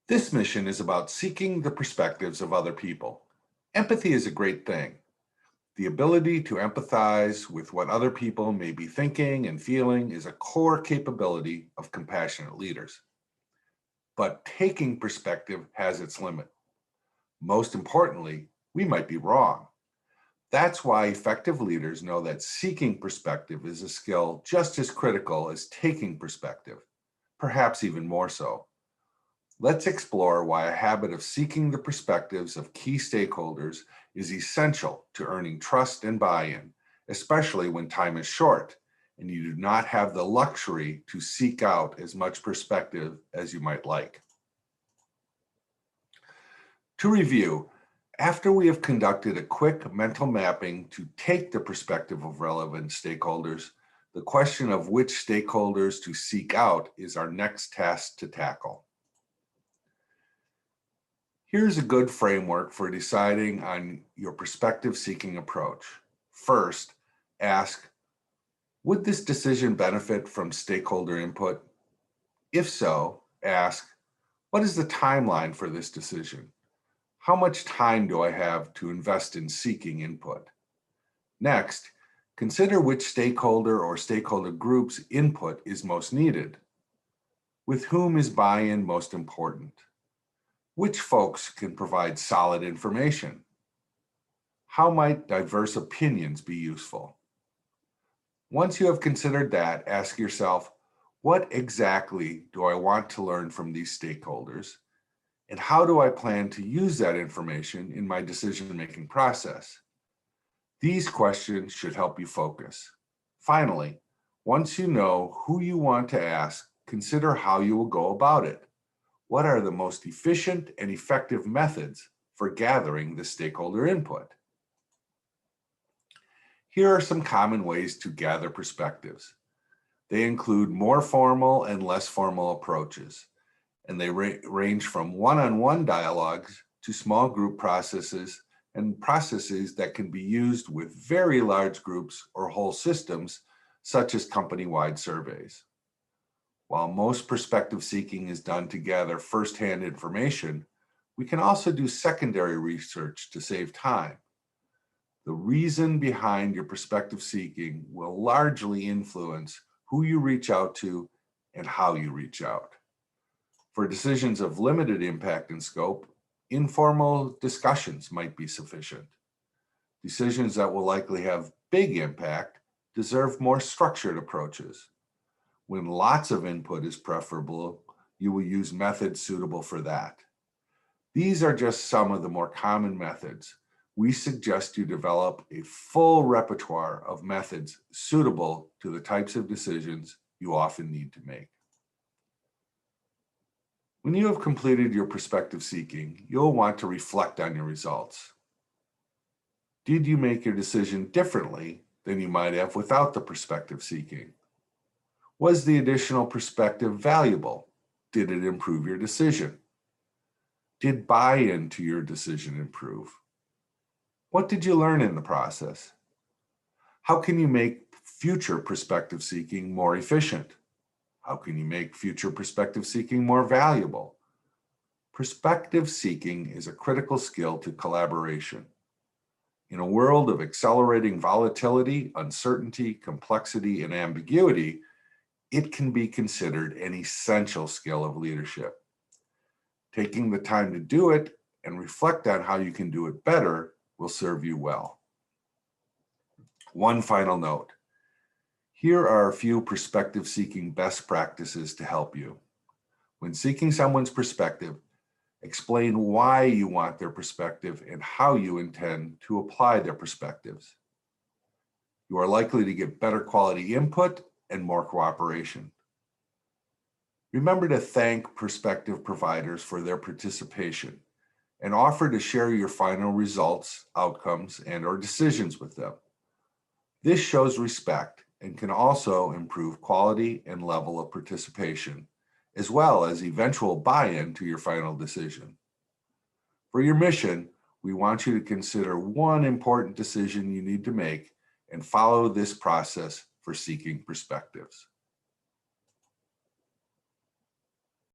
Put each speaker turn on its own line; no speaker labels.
This mission is about seeking the perspectives of other people. Empathy is a great thing. The ability to empathize with what other people may be thinking and feeling is a core capability of compassionate leaders. But taking perspective has its limit. Most importantly, we might be wrong. That's why effective leaders know that seeking perspective is a skill just as critical as taking perspective, perhaps even more so. Let's explore why a habit of seeking the perspectives of key stakeholders is essential to earning trust and buy-in, especially when time is short and you do not have the luxury to seek out as much perspective as you might like. To review, after we have conducted a quick mental mapping to take the perspective of relevant stakeholders, the question of which stakeholders to seek out is our next task to tackle. Here's a good framework for deciding on your perspective-seeking approach. First, ask, would this decision benefit from stakeholder input? If so, ask, what is the timeline for this decision? How much time do I have to invest in seeking input? Next, consider which stakeholder or stakeholder group's input is most needed. With whom is buy-in most important? Which folks can provide solid information? How might diverse opinions be useful? Once you have considered that, ask yourself, what exactly do I want to learn from these stakeholders? And how do I plan to use that information in my decision-making process? These questions should help you focus. Finally, once you know who you want to ask, consider how you will go about it. What are the most efficient and effective methods for gathering the stakeholder input? Here are some common ways to gather perspectives. They include more formal and less formal approaches, and they range from one-on-one dialogues to small group processes and processes that can be used with very large groups or whole systems, such as company-wide surveys. While most perspective seeking is done to gather firsthand information, we can also do secondary research to save time. The reason behind your perspective seeking will largely influence who you reach out to and how you reach out. For decisions of limited impact and scope, informal discussions might be sufficient. Decisions that will likely have big impact deserve more structured approaches. When lots of input is preferable, you will use methods suitable for that. These are just some of the more common methods. We suggest you develop a full repertoire of methods suitable to the types of decisions you often need to make. When you have completed your perspective seeking, you'll want to reflect on your results. Did you make your decision differently than you might have without the perspective seeking? Was the additional perspective valuable? Did it improve your decision? Did buy-in to your decision improve? What did you learn in the process? How can you make future perspective seeking more efficient? How can you make future perspective seeking more valuable? Perspective seeking is a critical skill to collaboration. In a world of accelerating volatility, uncertainty, complexity, and ambiguity, it can be considered an essential skill of leadership. Taking the time to do it and reflect on how you can do it better will serve you well. One final note. Here are a few perspective-seeking best practices to help you. When seeking someone's perspective, explain why you want their perspective and how you intend to apply their perspectives. You are likely to get better quality input and more cooperation. Remember to thank perspective providers for their participation and offer to share your final results, outcomes, and/or decisions with them. This shows respect and can also improve quality and level of participation, as well as eventual buy-in to your final decision. For your mission, we want you to consider one important decision you need to make and follow this process for seeking perspectives.